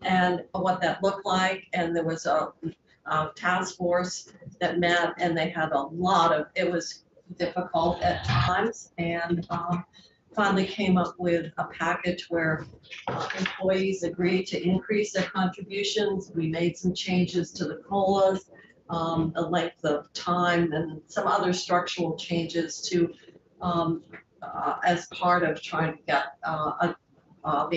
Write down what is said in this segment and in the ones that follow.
and what that looked like. And there was a task force that met, and they had a lot of, it was difficult at times, and finally came up with a package where employees agreed to increase their contributions. We made some changes to the COLAs, the length of time, and some other structural changes to as part of trying to get the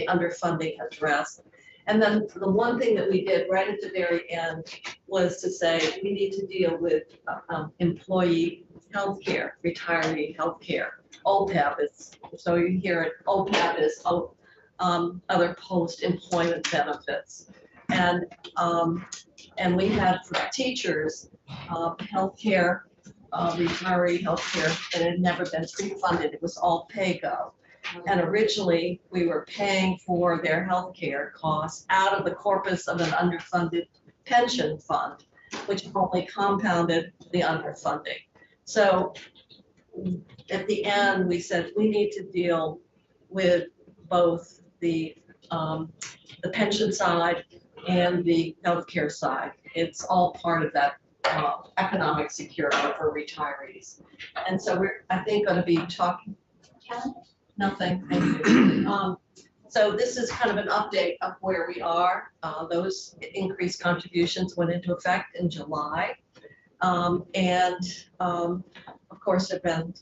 underfunding addressed. And then the one thing that we did right at the very end was to say we need to deal with employee health care, retiree health care. OPEB is, so you hear it, OPEB is other post-employment benefits. And we had for teachers health care, retiree health care, and it had never been pre-funded. It was all pay-go. And originally, we were paying for their health care costs out of the corpus of an underfunded pension fund, which only compounded the underfunding. So at the end, we said we need to deal with both the pension side and the healthcare side. It's all part of that economic security for retirees. And so we're, I think, going to be talking. Nothing. Thank you. So this is kind of an update of where we are. Those increased contributions went into effect in July. Of course, have been,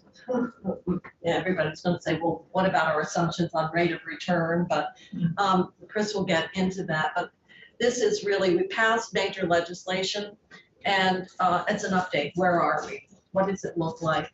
everybody's going to say, well, what about our assumptions on rate of return? But Chris will get into that. But this is really, we passed major legislation, and it's an update. Where are we? What does it look like?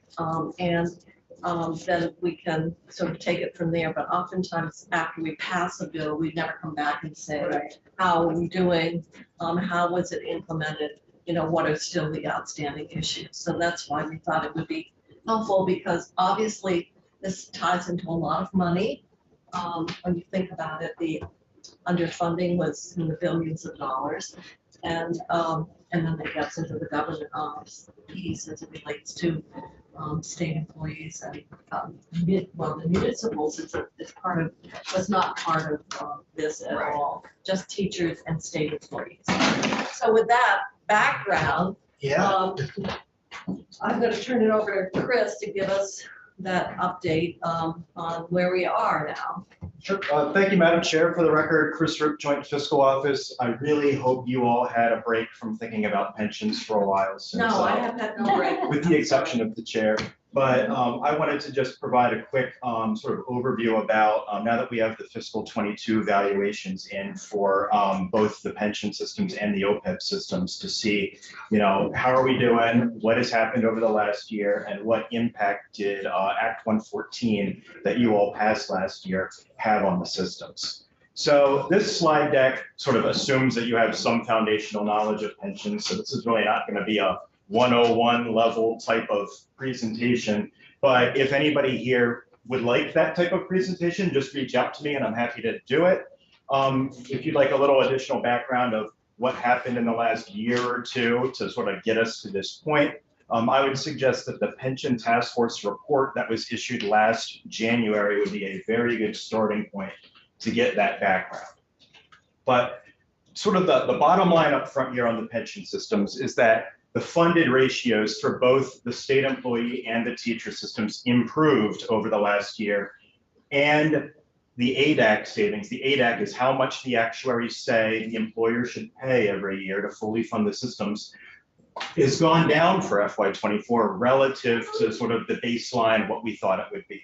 Then we can sort of take it from there. But oftentimes after we pass a bill, we never come back and say, right, how are we doing? How was it implemented? You know, what are still the outstanding issues? So that's why we thought it would be helpful, because obviously this ties into a lot of money. When you think about it, the underfunding was in the billions of dollars. And then it gets into the government ops piece as it relates to state employees and well, the municipals it's part of, was not part of this at all, just teachers and state employees. So with that background, I'm going to turn it over to Chris to give us that update on where we are now. Sure. Thank you, Madam Chair. For the record, Chris Ripp, Joint Fiscal Office. I really hope you all had a break from thinking about pensions for a while. Since, no, I have had no break. With the exception of the chair. But I wanted to just provide a quick sort of overview about now that we have the fiscal 22 valuations in for both the pension systems and the OPEB systems to see, you know, how are we doing, what has happened over the last year, and what impact did Act 114 that you all passed last year have on the systems. So this slide deck sort of assumes that you have some foundational knowledge of pensions. So this is really not going to be a 101 level type of presentation, but if anybody here would like that type of presentation, just reach out to me and I'm happy to do it. If you'd like a little additional background of what happened in the last year or two to sort of get us to this point, I would suggest that the Pension Task Force report that was issued last January would be a very good starting point to get that background. But sort of the bottom line up front here on the pension systems is that the funded ratios for both the state employee and the teacher systems improved over the last year. And the ADAC savings, the ADAC is how much the actuaries say the employer should pay every year to fully fund the systems, is gone down for FY24 relative to sort of the baseline, what we thought it would be.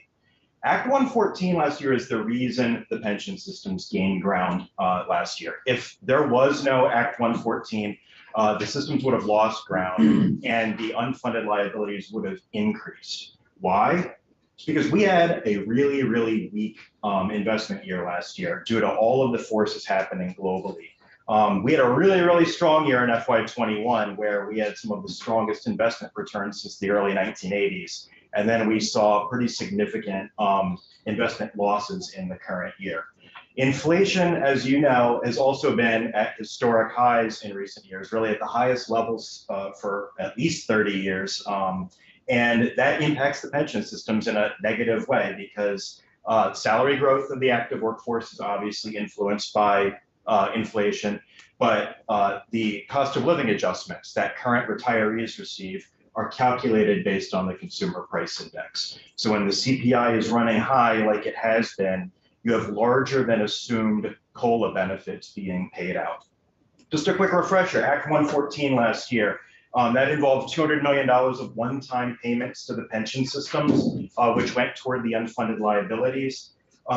Act 114 last year is the reason the pension systems gained ground last year. If there was no Act 114, the systems would have lost ground and the unfunded liabilities would have increased. Why? It's because we had a really, really weak investment year last year due to all of the forces happening globally. We had a really, really strong year in FY21 where we had some of the strongest investment returns since the early 1980s. And then we saw pretty significant investment losses in the current year. Inflation, as you know, has also been at historic highs in recent years, really at the highest levels for at least 30 years. And that impacts the pension systems in a negative way because salary growth of the active workforce is obviously influenced by inflation, but the cost of living adjustments that current retirees receive are calculated based on the consumer price index. So when the CPI is running high, like it has been, you have larger than assumed COLA benefits being paid out. Just a quick refresher, Act 114 last year, that involved $200 million of one-time payments to the pension systems, which went toward the unfunded liabilities.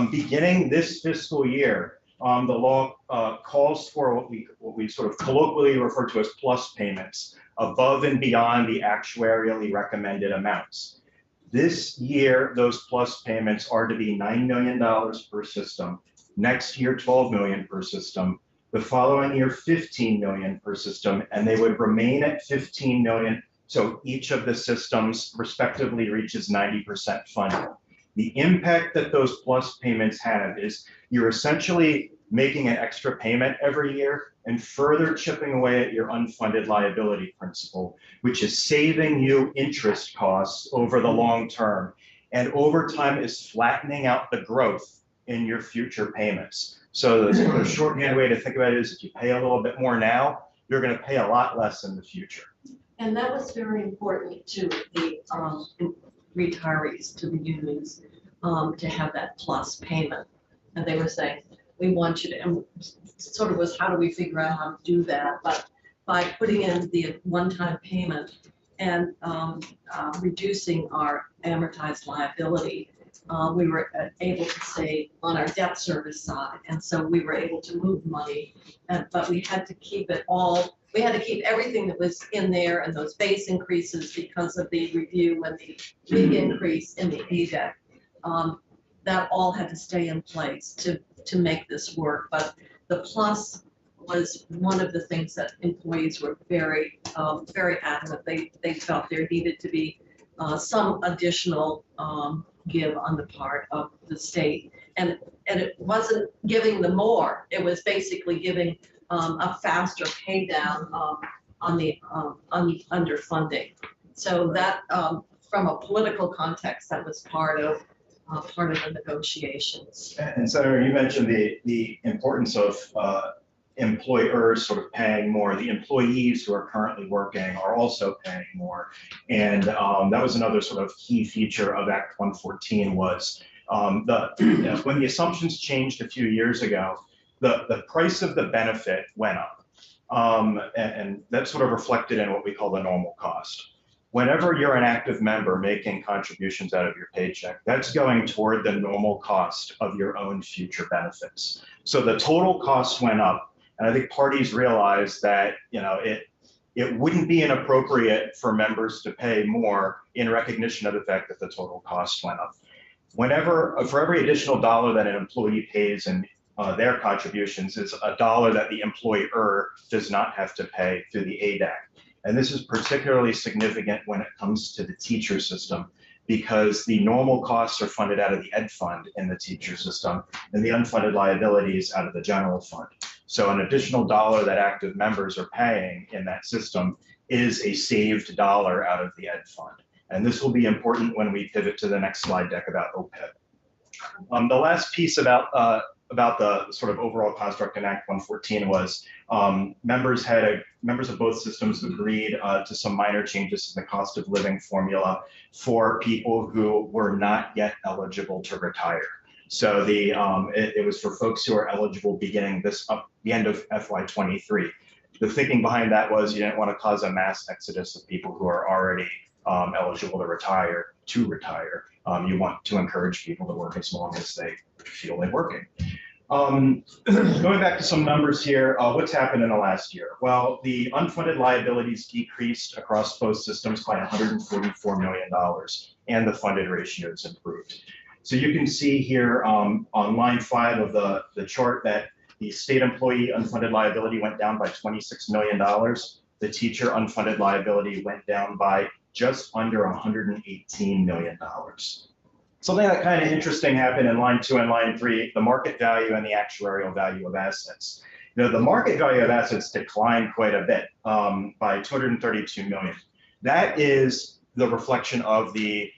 Beginning this fiscal year, the law calls for what we sort of colloquially refer to as plus payments above and beyond the actuarially recommended amounts. This year, those plus payments are to be $9 million per system. Next year, $12 million per system. The following year, $15 million per system, and they would remain at $15 million. So each of the systems respectively reaches 90% funded. The impact that those plus payments have is you're essentially making an extra payment every year and further chipping away at your unfunded liability principle, which is saving you interest costs over the long term. And over time is flattening out the growth in your future payments. So the sort of shorthand way to think about it is if you pay a little bit more now, you're going to pay a lot less in the future. And that was very important to the retirees, to the unions, to have that plus payment. And they were saying, we want you to, and sort of was how do we figure out how to do that? But by putting in the one-time payment and reducing our amortized liability, we were able to save on our debt service side. And so we were able to move money, but we had to keep it all, we had to keep everything that was in there and those base increases because of the review and the big increase in the ADEC. That all had to stay in place to make this work. But the plus was one of the things that employees were very, very adamant. They felt there needed to be some additional give on the part of the state. And it wasn't giving them more, it was basically giving a faster pay down on the underfunding. So that from a political context, that was part of the negotiations. And Senator, you mentioned the importance of employers sort of paying more. The employees who are currently working are also paying more. And that was another sort of key feature of Act 114 was when the assumptions changed a few years ago, the price of the benefit went up. And that's sort of reflected in what we call the normal cost. Whenever you're an active member making contributions out of your paycheck, that's going toward the normal cost of your own future benefits. So the total cost went up, and I think parties realized that it wouldn't be inappropriate for members to pay more in recognition of the fact that the total cost went up. For every additional dollar that an employee pays in their contributions is a dollar that the employer does not have to pay through the ADEC. And this is particularly significant when it comes to the teacher system, because the normal costs are funded out of the ed fund in the teacher system and the unfunded liabilities out of the general fund. So an additional dollar that active members are paying in that system is a saved dollar out of the ed fund. And this will be important when we pivot to the next slide deck about OPEB. The last piece about the sort of overall construct in Act 114 was members of both systems agreed to some minor changes to the cost of living formula for people who were not yet eligible to retire. So it was for folks who are eligible beginning the end of FY23. The thinking behind that was you didn't want to cause a mass exodus of people who are already eligible to retire. You want to encourage people to work as long as they feel like working. Going back to some numbers here, what's happened in the last year? Well, the unfunded liabilities decreased across both systems by $144 million, and the funded ratios improved. So you can see here on line 5 of the chart that the state employee unfunded liability went down by $26 million. The teacher unfunded liability went down by just under $118 million. Something that kind of interesting happened in line 2 and line 3, the market value and the actuarial value of assets. The market value of assets declined quite a bit by $232 million. That is the reflection of the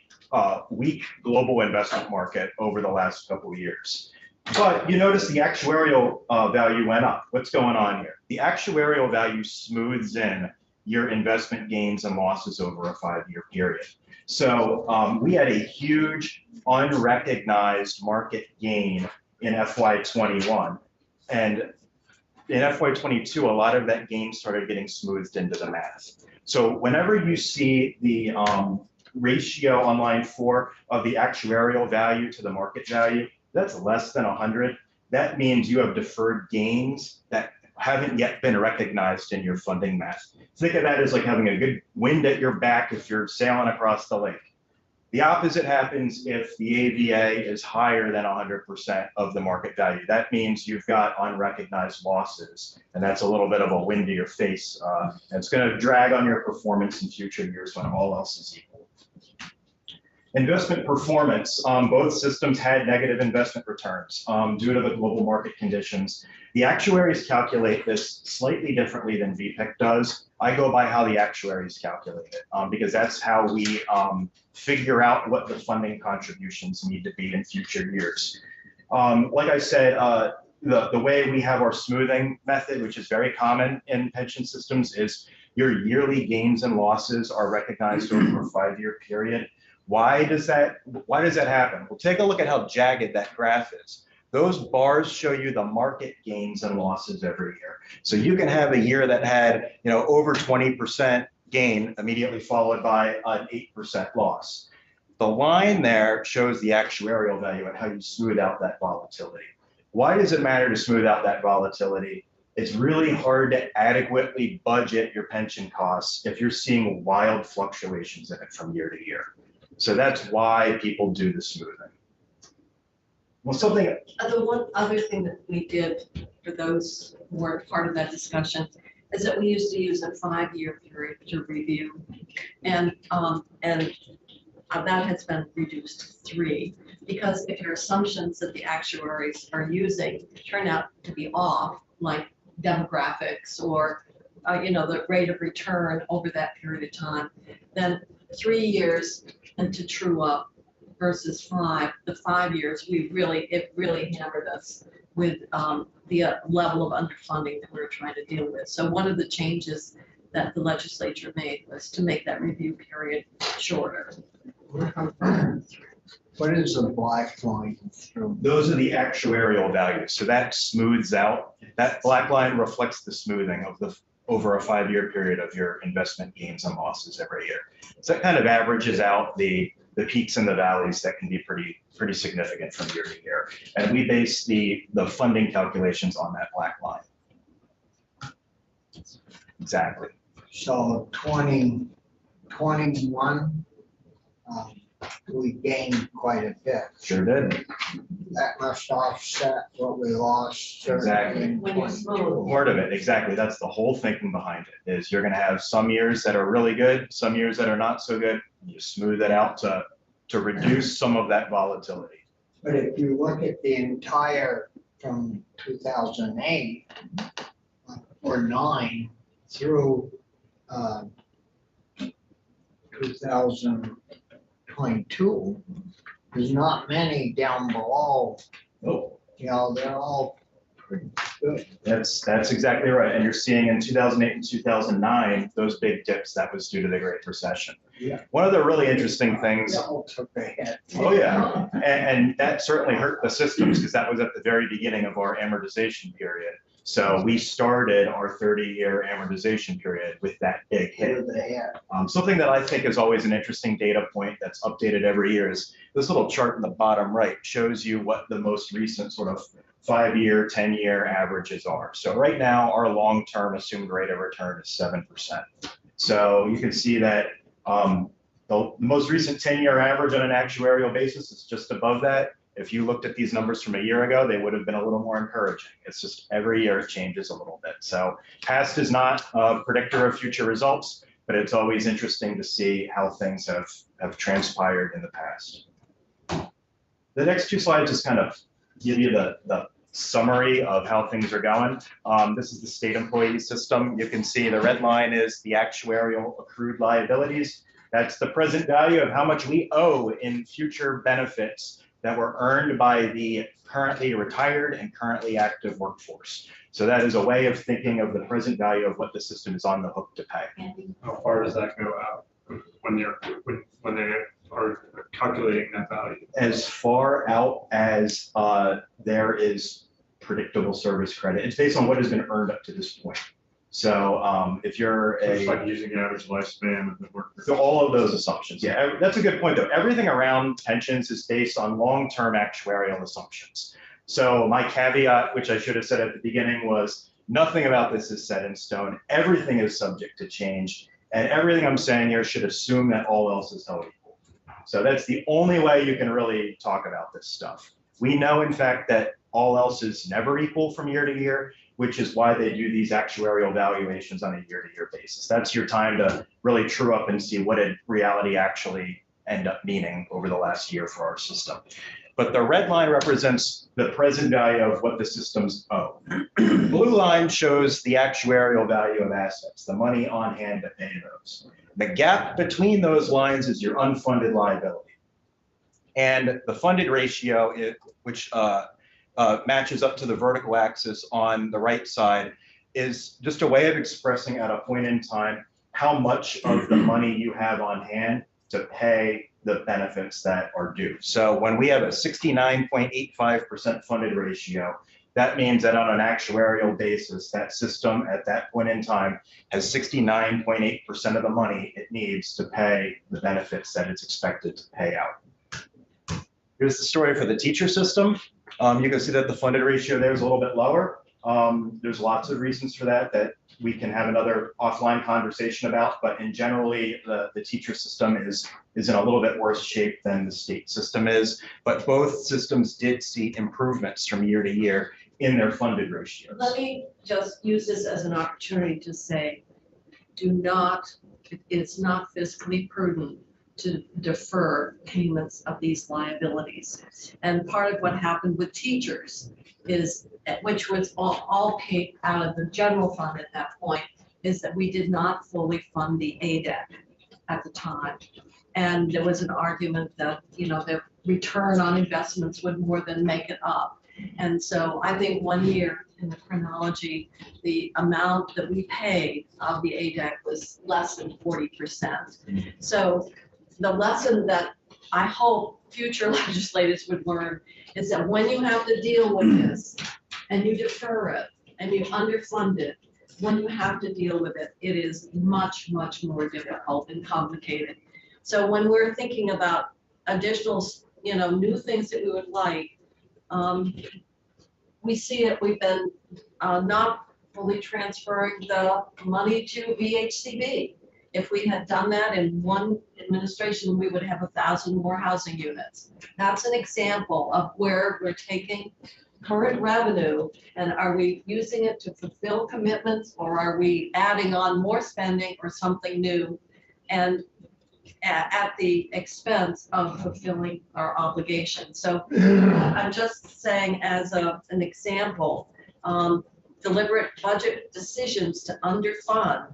weak global investment market over the last couple of years. But you notice the actuarial value went up. What's going on here? The actuarial value smooths in your investment gains and losses over a 5-year period. So we had a huge unrecognized market gain in FY21. And in FY22, a lot of that gain started getting smoothed into the math. So whenever you see the ratio on line 4 of the actuarial value to the market value, that's less than 100. That means you have deferred gains that haven't yet been recognized in your funding math. Think of that as like having a good wind at your back if you're sailing across the lake. The opposite happens if the AVA is higher than 100% of the market value. That means you've got unrecognized losses, and that's a little bit of a wind to your face. And it's going to drag on your performance in future years when all else is equal. Investment performance, both systems had negative investment returns due to the global market conditions. The actuaries calculate this slightly differently than VPIC does. I go by how the actuaries calculate it because that's how we figure out what the funding contributions need to be in future years. Like I said, the way we have our smoothing method, which is very common in pension systems, is your yearly gains and losses are recognized over a 5-year period. Why does that happen? Well, take a look at how jagged that graph is. Those bars show you the market gains and losses every year. So you can have a year that had, over 20% gain immediately followed by an 8% loss. The line there shows the actuarial value and how you smooth out that volatility. Why does it matter to smooth out that volatility? It's really hard to adequately budget your pension costs if you're seeing wild fluctuations in it from year to year. So that's why people do the smoothing. Well, the one other thing that we did for those who weren't part of that discussion is that we used to use a 5-year period to review, and that has been reduced to 3, because if your assumptions that the actuaries are using turn out to be off, like demographics or the rate of return over that period of time, then 3 years and to true up versus 5. The 5 years, it really hammered us with the level of underfunding that we were trying to deal with. So one of the changes that the legislature made was to make that review period shorter. What is a black line through? Those are the actuarial values. So that smooths out. That black line reflects the smoothing of over a 5-year period of your investment gains and losses every year. So that kind of averages out the peaks and the valleys that can be pretty significant from year to year. And we base the funding calculations on that black line. Exactly. So 2021, we gained quite a bit. Sure did. That must offset what we lost. Exactly. When you smooth. Part of it, exactly. That's the whole thinking behind it, is you're going to have some years that are really good, some years that are not so good. You smooth it out to reduce some of that volatility. But if you look at the entire from 2008 or 9 through 2022, there's not many down below. Oh. They're all pretty good. That's exactly right. And you're seeing in 2008 and 2009, those big dips, that was due to the Great Recession. Yeah. One of the really interesting things. They all took a hit. Oh, yeah. And that certainly hurt the systems because that was at the very beginning of our amortization period. So we started our 30-year amortization period with that big hit. Something that I think is always an interesting data point that's updated every year is this little chart in the bottom right shows you what the most recent sort of 5-year, 10-year averages are. So right now, our long-term assumed rate of return is 7%. So you can see that the most recent 10-year average on an actuarial basis is just above that. If you looked at these numbers from a year ago, they would have been a little more encouraging. It's just every year it changes a little bit. So past is not a predictor of future results, but it's always interesting to see how things have transpired in the past. The next 2 slides just kind of give you the summary of how things are going. This is the state employee system. You can see the red line is the actuarial accrued liabilities. That's the present value of how much we owe in future benefits that were earned by the currently retired and currently active workforce. So that is a way of thinking of the present value of what the system is on the hook to pay. How far does that go out when they are calculating that value? As far out as there is predictable service credit, it's based on what has been earned up to this point. So if you're It's like using the average lifespan of the worker. so all of those assumptions, yeah, that's a good point though. Everything around pensions is based on long-term actuarial assumptions. So my caveat, which I should have said at the beginning, was nothing about this is set in stone. Everything is subject to change, and everything I'm saying here should assume that all else is held equal. So that's the only way you can really talk about this stuff. We know, in fact, that all else is never equal from year to year, which is why they do these actuarial valuations on a year-to-year basis. That's your time to really true up and see what did reality actually end up meaning over the last year for our system. But the red line represents the present value of what the systems owe. Blue line shows the actuarial value of assets, the money on hand to pay those. The gap between those lines is your unfunded liability. And the funded ratio, which matches up to the vertical axis on the right side, is just a way of expressing at a point in time how much of the money you have on hand to pay the benefits that are due. So when we have a 69.85% funded ratio, that means that on an actuarial basis, that system at that point in time has 69.8% of the money it needs to pay the benefits that it's expected to pay out. Here's the story for the teacher system. You can see that the funded ratio there is a little bit lower. There's lots of reasons for that we can have another offline conversation about, but in generally the teacher system is in a little bit worse shape than the state system is, but both systems did see improvements from year to year in their funded ratios. Let me just use this as an opportunity to say, it's not fiscally prudent to defer payments of these liabilities. And part of what happened with teachers is, which was all paid out of the general fund at that point, is that we did not fully fund the ADEC at the time. And there was an argument that, the return on investments would more than make it up. And so I think 1 year in the chronology, the amount that we paid of the ADEC was less than 40%. So the lesson that I hope future legislators would learn is that when you have to deal with this and you defer it and you underfund it, when you have to deal with it, it is much, much more difficult and complicated. So when we're thinking about additional, new things that we would like, we see it, we've been not fully transferring the money to VHCB. If we had done that in one administration, we would have 1,000 more housing units. That's an example of where we're taking current revenue and are we using it to fulfill commitments, or are we adding on more spending or something new and at the expense of fulfilling our obligations. So I'm just saying as an example, deliberate budget decisions to underfund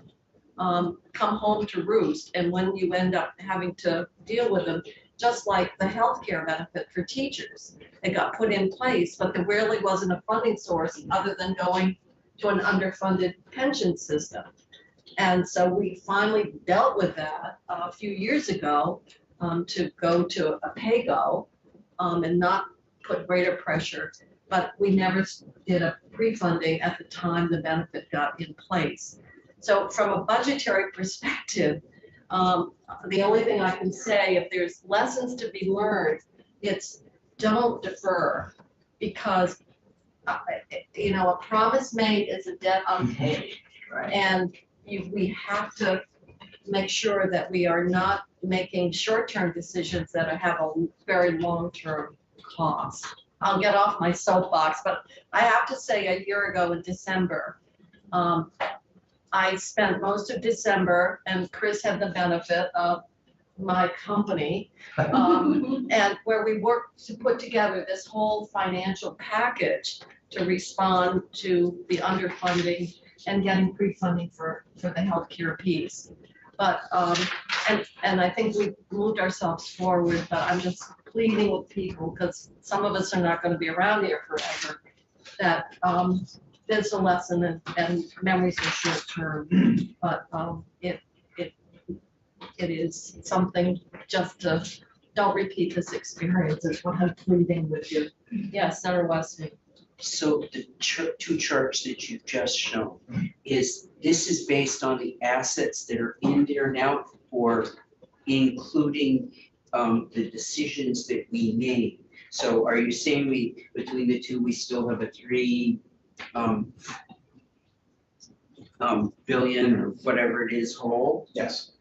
come home to roost, and when you end up having to deal with them, just like the healthcare benefit for teachers, it got put in place, but there really wasn't a funding source other than going to an underfunded pension system. And so we finally dealt with that a few years ago to go to a pay-go and not put greater pressure, but we never did a pre-funding at the time the benefit got in place. So from a budgetary perspective, the only thing I can say, if there's lessons to be learned, it's don't defer, because a promise made is a debt unpaid. Right. And we have to make sure that we are not making short-term decisions that have a very long-term cost. I'll get off my soapbox, but I have to say a year ago in December, I spent most of December, and Chris had the benefit of my company, and where we worked to put together this whole financial package to respond to the underfunding and getting pre-funding for the healthcare piece. But and I think we moved ourselves forward, but I'm just pleading with people, because some of us are not gonna be around here forever, that, there's a lesson and memories are short term, but, it is something just to, don't repeat this experience is what I'm pleading with you. Yes, Senator Weston. So the two charts that you've just shown, this is based on the assets that are in there now, or including the decisions that we made? So are you saying between the two, we still have a $3 billion or whatever it is hole, Yes,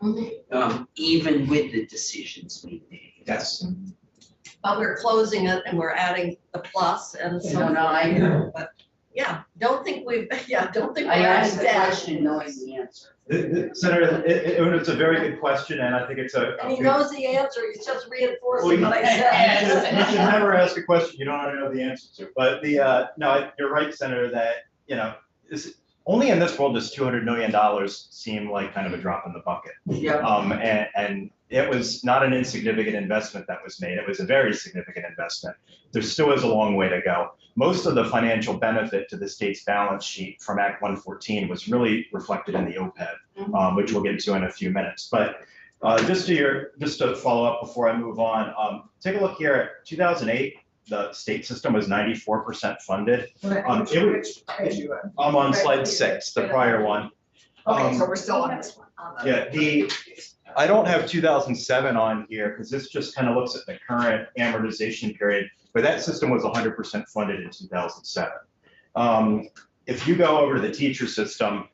even with the decisions we made? yes. But we're closing it and we're adding the plus and so. No, I know. But, yeah, don't think we're I asked the adding question knowing the answer. Senator, it's a very good question, and I think it's a. And he knows the answer, he's just Well, reinforcing what I said. You should never ask a question you don't know the answer to, but no, you're right, Senator, that, only in this world does $200 million seem like kind of a drop in the bucket. Yeah. And it was not an insignificant investment that was made. It was a very significant investment. There still is a long way to go. Most of the financial benefit to the state's balance sheet from Act 114 was really reflected in the OPEB, which we'll get to in a few minutes. But just to follow up before I move on, take a look here at 2008. The state system was 94% funded. I'm on slide 6, the prior one. Okay, so we're still on this one. Yeah, I don't have 2007 on here because this just kind of looks at the current amortization period, but that system was 100% funded in 2007. If you go over to the teacher system,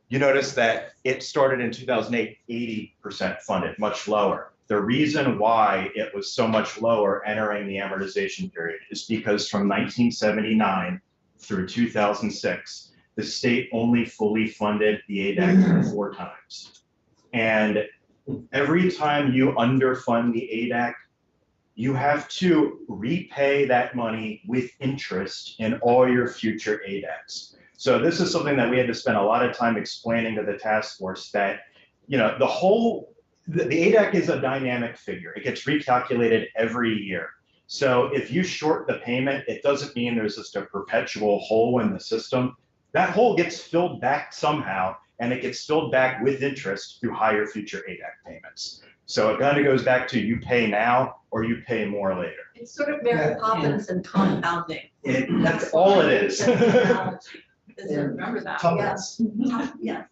you notice that it started in 2008, 80% funded, much lower. The reason why it was so much lower entering the amortization period is because from 1979 through 2006, the state only fully funded the ADAC 4 times. And every time you underfund the ADAC, you have to repay that money with interest in all your future ADACs. So this is something that we had to spend a lot of time explaining to the task force that, the ADAC is a dynamic figure. It gets recalculated every year. So if you short the payment, it doesn't mean there's just a perpetual hole in the system. That hole gets filled back somehow, and it gets filled back with interest through higher future ADAC payments. So it kind of goes back to you pay now or you pay more later. It's sort of Mary Poppins and compounding. That's all it is. Remember that? Tuppence. Yes.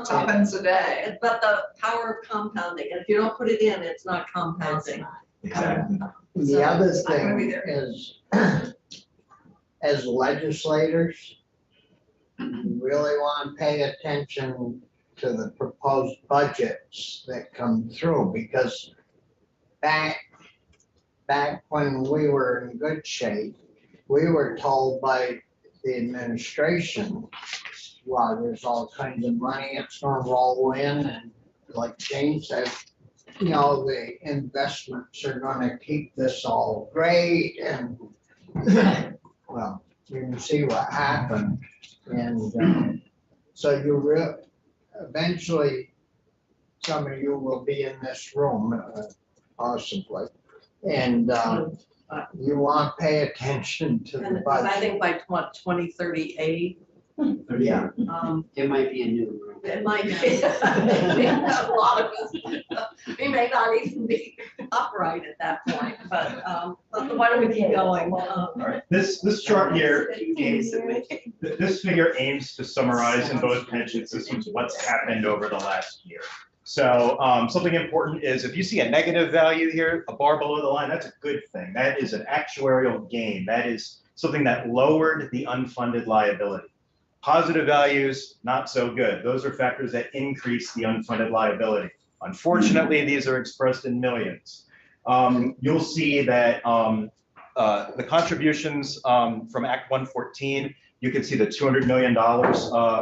Tuppence a day. But the power of compounding, and if you don't put it in, it's not compounding. Exactly. The other I'm gonna be thing there. is, as legislators, you really want to pay attention to the proposed budgets that come through, because back when we were in good shape, we were told by the administration, well, there's all kinds of money, it's gonna roll in, and like James said, the investments are gonna keep this all great, and well, you can see what happened. And so eventually, some of you will be in this room, possibly, and you want to pay attention to the And I budget. think by 2038, Yeah, There might be a new room. it might be, a lot of us, we may not even be upright at that point, but why don't we keep going? All right, this chart here this figure aims to summarize in both pension systems what's happened over the last year. So something important is if you see a negative value here, a bar below the line, that's a good thing. That is an actuarial gain. That is something that lowered the unfunded liability. Positive values, not so good. Those are factors that increase the unfunded liability. Unfortunately, these are expressed in millions. You'll see that the contributions from Act 114, you can see the $200 million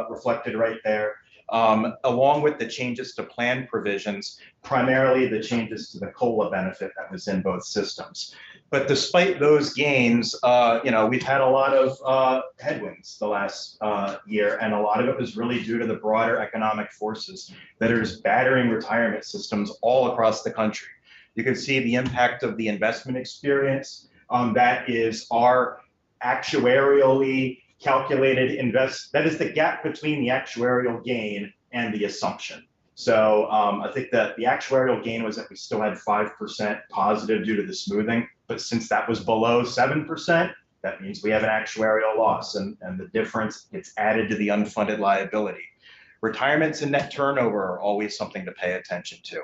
reflected right there, along with the changes to plan provisions, primarily the changes to the COLA benefit that was in both systems. But despite those gains, we've had a lot of headwinds the last year, and a lot of it was really due to the broader economic forces that are just battering retirement systems all across the country. You can see the impact of the investment experience. That is our actuarially calculated that is the gap between the actuarial gain and the assumption. So I think that the actuarial gain was that we still had 5% positive due to the smoothing, but since that was below 7%, that means we have an actuarial loss, and the difference gets added to the unfunded liability. Retirements and net turnover are always something to pay attention to.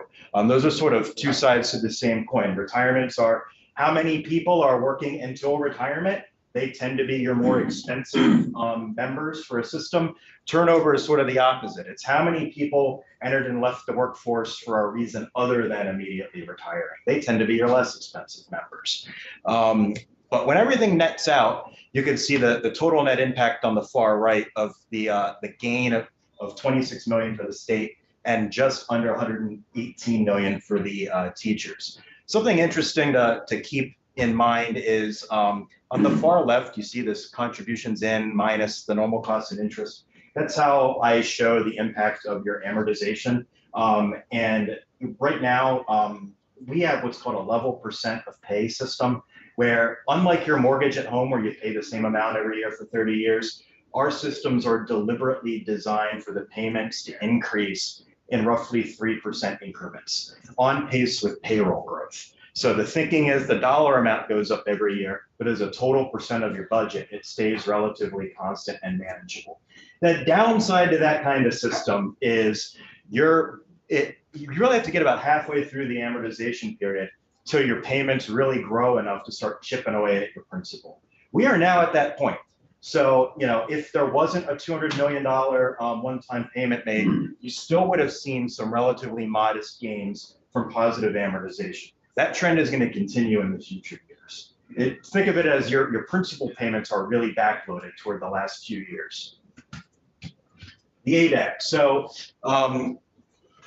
Those are sort of two sides to the same coin. Retirements are how many people are working until retirement. They tend to be your more expensive members for a system. Turnover is sort of the opposite. It's how many people entered and left the workforce for a reason other than immediately retiring. They tend to be your less expensive members. But when everything nets out, you can see the total net impact on the far right of the gain of 26 million for the state and just under 118 million for the teachers. Something interesting to keep in mind is on the far left, you see this contributions in minus the normal cost and interest. That's how I show the impact of your amortization. And right now, we have what's called a level percent of pay system, where unlike your mortgage at home where you pay the same amount every year for 30 years, our systems are deliberately designed for the payments to increase in roughly 3% increments, on pace with payroll growth. So the thinking is the dollar amount goes up every year, but as a total percent of your budget, it stays relatively constant and manageable. The downside to that kind of system is you really have to get about halfway through the amortization period till your payments really grow enough to start chipping away at your principal. We are now at that point. So, if there wasn't a $200 million one-time payment made, you still would have seen some relatively modest gains from positive amortization. That trend is going to continue in the future years. Think of it as your principal payments are really backloaded toward the last few years. The ADAC. So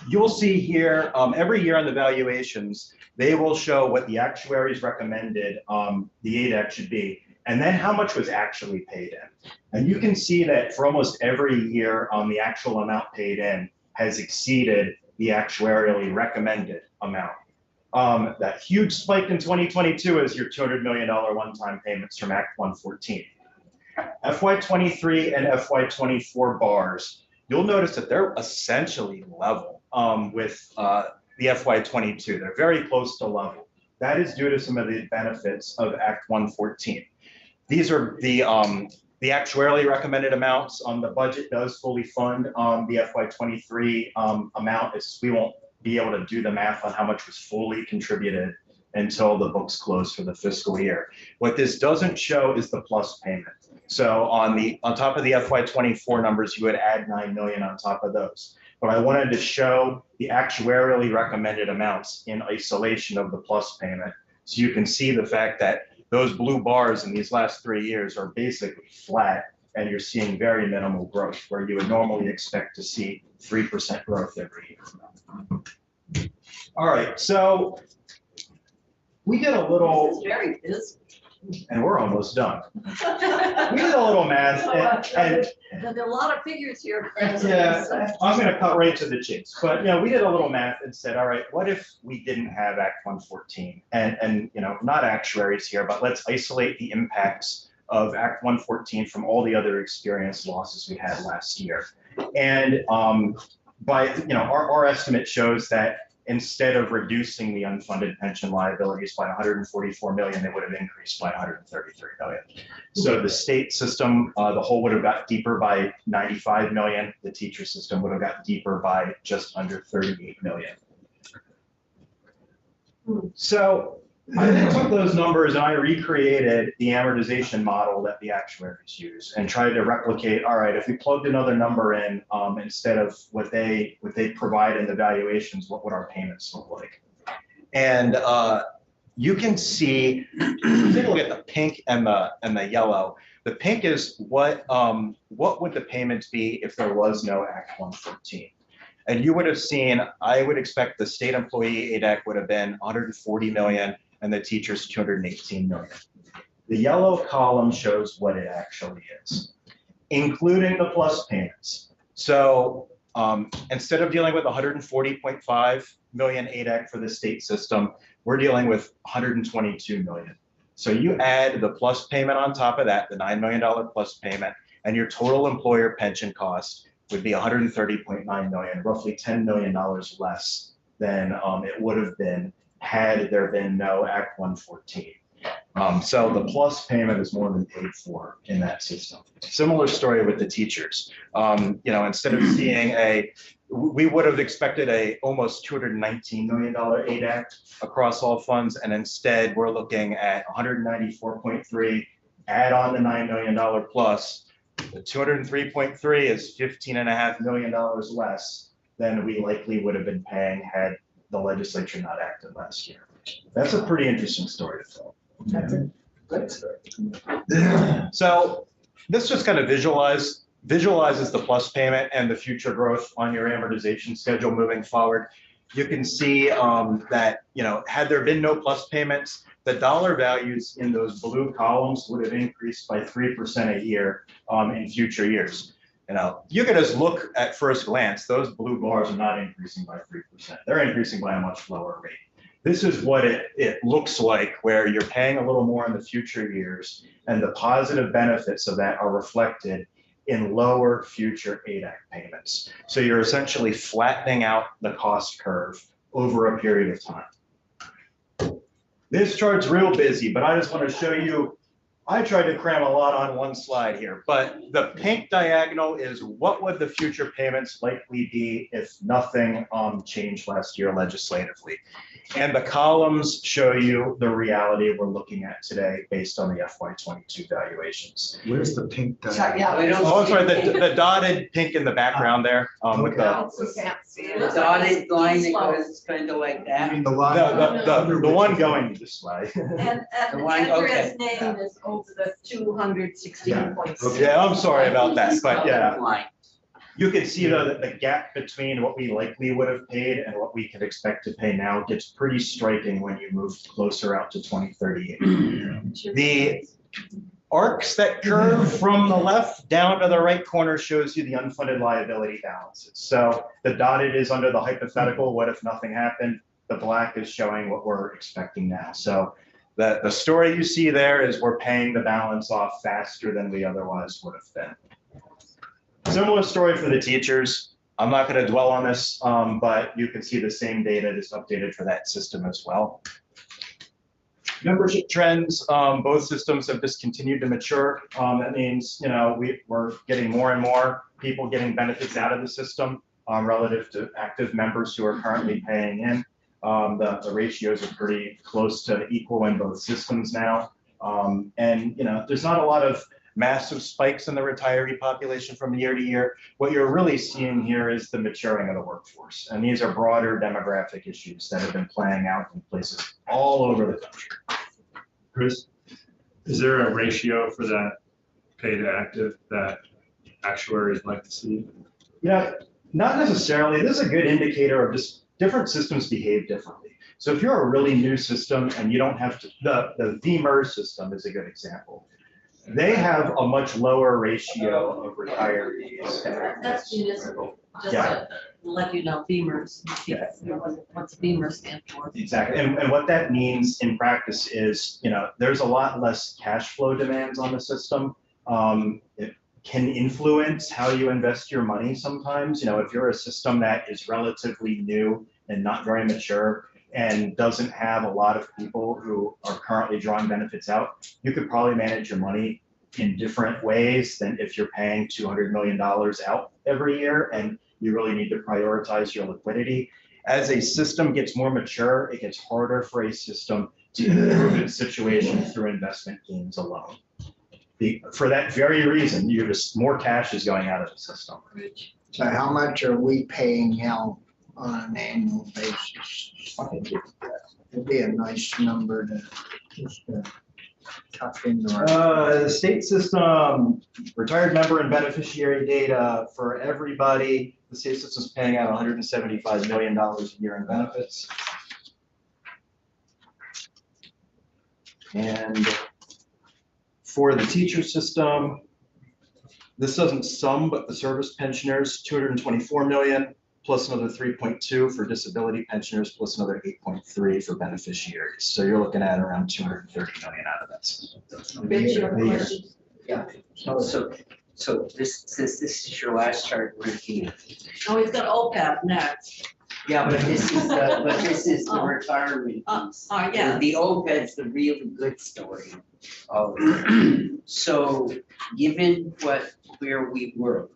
you'll see here every year on the valuations, they will show what the actuaries recommended the ADAC should be, and then how much was actually paid in. And you can see that for almost every year, the actual amount paid in has exceeded the actuarially recommended amount. That huge spike in 2022 is your $200 million one-time payments from Act 114. FY23 and FY24 bars, you'll notice that they're essentially level with the FY22. They're very close to level. That is due to some of the benefits of Act 114. These are the actuarially recommended amounts. The budget does fully fund the FY23 amount. We won't be able to do the math on how much was fully contributed until the books close for the fiscal year. What this doesn't show is the plus payment. So on top of the FY24 numbers, you would add 9 million on top of those. But I wanted to show the actuarially recommended amounts in isolation of the plus payment. So you can see the fact that those blue bars in these last 3 years are basically flat, and you're seeing very minimal growth where you would normally expect to see 3% growth every year. All right, so we did a little. This is very busy. And we're almost done. We did a little math, and there are a lot of figures here. yeah, I'm going to cut right to the chase. But we did a little math and said, all right, what if we didn't have Act 114? And not actuaries here, but let's isolate the impacts of Act 114 from all the other experience losses we had last year. And our estimate shows that instead of reducing the unfunded pension liabilities by 144 million, they would have increased by 133 million. So the state system, the whole would have got deeper by 95 million. The teacher system would have got deeper by just under 38 million. So I then took those numbers and I recreated the amortization model that the actuaries use and tried to replicate, all right, if we plugged another number in instead of what they provide in the valuations, what would our payments look like? And you can see, take a look at the pink and the yellow. The pink is what would the payments be if there was no Act 114? And you would have seen, I would expect the state employee ADAC would have been 140 million and the teachers 218 million. The yellow column shows what it actually is, including the plus payments. So instead of dealing with 140.5 million ADAC for the state system. We're dealing with 122 million. So you add the plus payment on top of that, the $9 million plus payment, and your total employer pension cost would be 130.9 million, roughly $10 million less than it would have been had there been no Act 114. So the plus payment is more than paid for in that system. Similar story with the teachers. Instead of seeing we would have expected a almost $219 million ADAC across all funds, and instead we're looking at 194.3, add on the $9 million plus. The 203.3 is $15.5 million less than we likely would have been paying had the legislature not acted last year. That's a pretty interesting story to tell. That's a good story. So this just kind of visualizes the plus payment and the future growth on your amortization schedule moving forward. You can see that, had there been no plus payments, the dollar values in those blue columns would have increased by 3% a year in future years. You can just look at first glance, those blue bars are not increasing by 3%. They're increasing by a much lower rate. This is what it looks like, where you're paying a little more in the future years, and the positive benefits of that are reflected in lower future ADAC payments. So you're essentially flattening out the cost curve over a period of time. This chart's real busy, but I just want to show you, I tried to cram a lot on one slide here, but the pink diagonal is what would the future payments likely be if nothing changed last year legislatively. And the columns show you the reality we're looking at today based on the FY22 valuations. Where's the pink So, dot? yeah, We don't Oh, I'm sorry, the dotted pink in the background there with the, we can't see The it. dotted line that goes kind of like I that. mean, the line. the one going this way. And The one- Andrea's okay. name is over the 216.6. Yeah, I'm sorry about that, but yeah. Line. You can see though that the gap between what we likely would have paid and what we can expect to pay now gets pretty striking when you move closer out to 2038. The arcs that curve from the left down to the right corner shows you the unfunded liability balances. So the dotted is under the hypothetical, what if nothing happened? The black is showing what we're expecting now. So the story you see there is we're paying the balance off faster than we otherwise would have been. Similar story for the teachers. I'm not going to dwell on this, but you can see the same data just updated for that system as well. Membership trends, both systems have just continued to mature. That means, we're getting more and more people getting benefits out of the system relative to active members who are currently paying in. The ratios are pretty close to equal in both systems now. There's not a lot of massive spikes in the retiree population from year to year. What you're really seeing here is the maturing of the workforce. And these are broader demographic issues that have been playing out in places all over the country. Chris, is there a ratio for that pay to active that actuaries like to see? Not necessarily. This is a good indicator of just different systems behave differently. So if you're a really new system and you don't have to, the VMERS system is a good example. They have a much lower ratio of retirees. That's municipal, just Yeah. to let you know, Beamers, what's Beamer stand for? Exactly. And what that means in practice is, there's a lot less cash flow demands on the system. It can influence how you invest your money sometimes. If you're a system that is relatively new and not very mature and doesn't have a lot of people who are currently drawing benefits out, you could probably manage your money in different ways than if you're paying $200 million out every year and you really need to prioritize your liquidity. As a system gets more mature, it gets harder for a system to improve its situation through investment gains alone. For that very reason, more cash is going out of the system. So how much are we paying out on an annual basis? It'd be a nice number to just tuck into our. The state system, retired member and beneficiary data for everybody. The state system's paying out $175 million a year in benefits. And for the teacher system, this doesn't sum, but the service pensioners, $224 million. plus another 3.2 for disability pensioners, plus another 8.3 for beneficiaries. So you're looking at around 230 million out of that system. Rich, your A year. question? So this, since this is your last chart, we're looking at. Oh, he's got OPEB next. Yeah, but this is the Oh. retirement piece. Yeah. The OPEB's the really good story. So given where we were,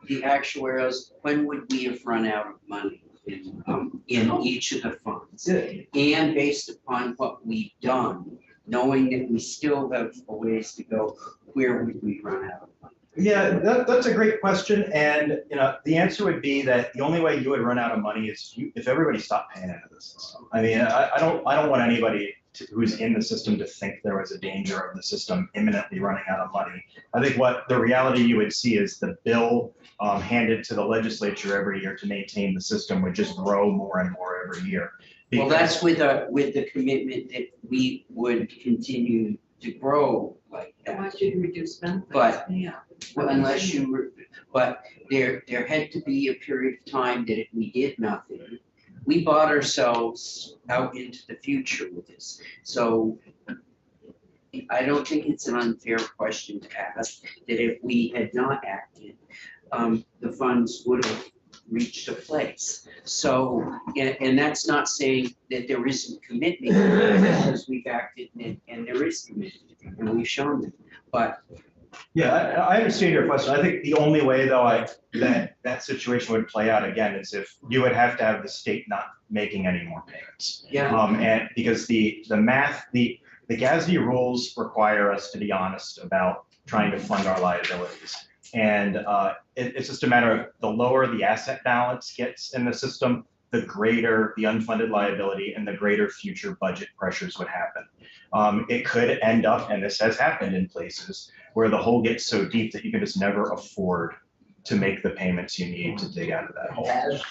the actuarials, when would we have run out of money in each of the funds? And based upon what we've done, knowing that we still have a ways to go, where would we run out of money? Yeah, that's a great question. And, the answer would be that the only way you would run out of money is if everybody stopped paying into the system. I mean, I don't want anybody who's in the system to think there was a danger of the system imminently running out of money. I think what the reality you would see is the bill handed to the legislature every year to maintain the system would just grow more and more every year. Well, that's with the commitment that we would continue to grow like I that. want you to reduce benefits. But- Yeah. Well, unless you were, but there had to be a period of time that if we did nothing, we bought ourselves out into the future with this. So I don't think it's an unfair question to ask, that if we had not acted, the funds would have reached a place. So, and that's not saying that there isn't commitment, because we've acted and there is commitment, and we've shown it. But Yeah, I understand your question. I think the only way though that situation would play out again is if you would have to have the state not making any more payments. yeah, And because the math, the GASB rules require us to be honest about trying to fund our liabilities. And it's just a matter of the lower the asset balance gets in the system, the greater the unfunded liability and the greater future budget pressures would happen. It could end up, and this has happened in places, where the hole gets so deep that you can just never afford to make the payments you need to dig out of that hole. As,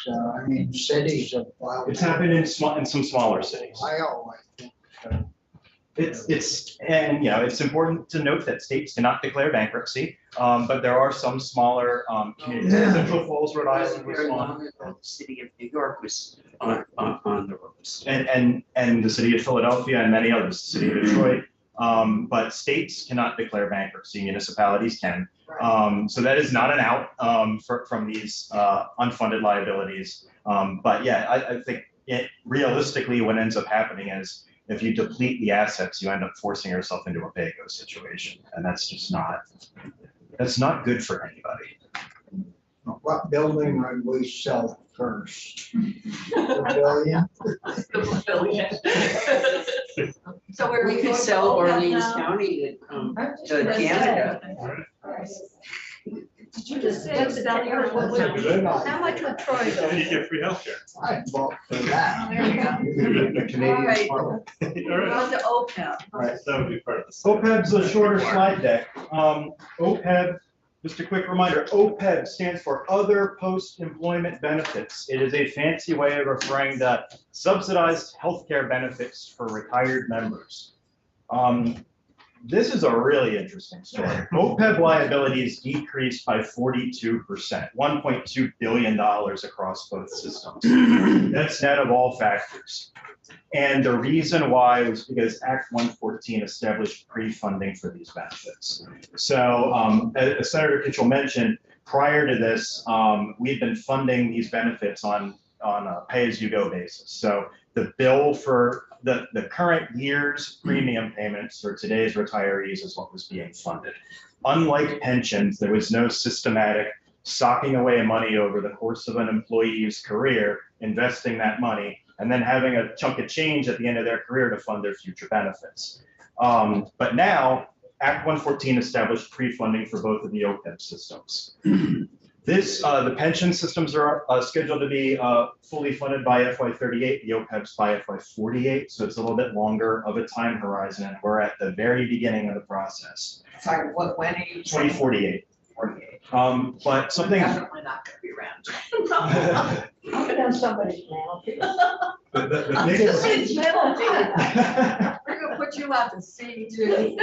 cities of, well, It's happened in some smaller cities. Ohio, I think. It's important to note that states cannot declare bankruptcy, but there are some smaller communities. Central Falls, Rhode Island was one. the city of New York was on the ropes. And the city of Philadelphia and many others, the city of Detroit. But states cannot declare bankruptcy, municipalities can. So that is not an out from these unfunded liabilities. But yeah, I think realistically what ends up happening is if you deplete the assets, you end up forcing yourself into a pay-go situation. And that's just not good for anybody. What building would we sell first? The billion? So where We could sell Orleans County to Canada. Did you just say that? How much would Troy And go? you get free healthcare. I'd vote for that. The Canadian Alright. model. All right, On to OPEB. that would be part of the. OPEB's a shorter slide deck. OPEB, just a quick reminder, OPEB stands for Other Post-Employment Benefits. It is a fancy way of referring to subsidized healthcare benefits for retired members. This is a really interesting story. OPEB liabilities decreased by 42%, $1.2 billion across both systems. That's net of all factors. And the reason why was because Act 114 established pre-funding for these benefits. So as Senator Kitchell mentioned, prior to this, we've been funding these benefits on a pay-as-you-go basis. So the bill for the current year's premium payments for today's retirees is what was being funded. Unlike pensions, there was no systematic socking away money over the course of an employee's career, investing that money, and then having a chunk of change at the end of their career to fund their future benefits. But now, Act 114 established pre-funding for both of the OPEB systems. The pension systems are scheduled to be fully funded by FY38, the OPEBs by FY48, so it's a little bit longer of a time horizon, and we're at the very beginning of the process. Sorry, when are you? 2048. 48. But something. Definitely not gonna be around. I'll put on somebody's mail. The I'm just thing- saying, We're gonna put you out to sea, Judy.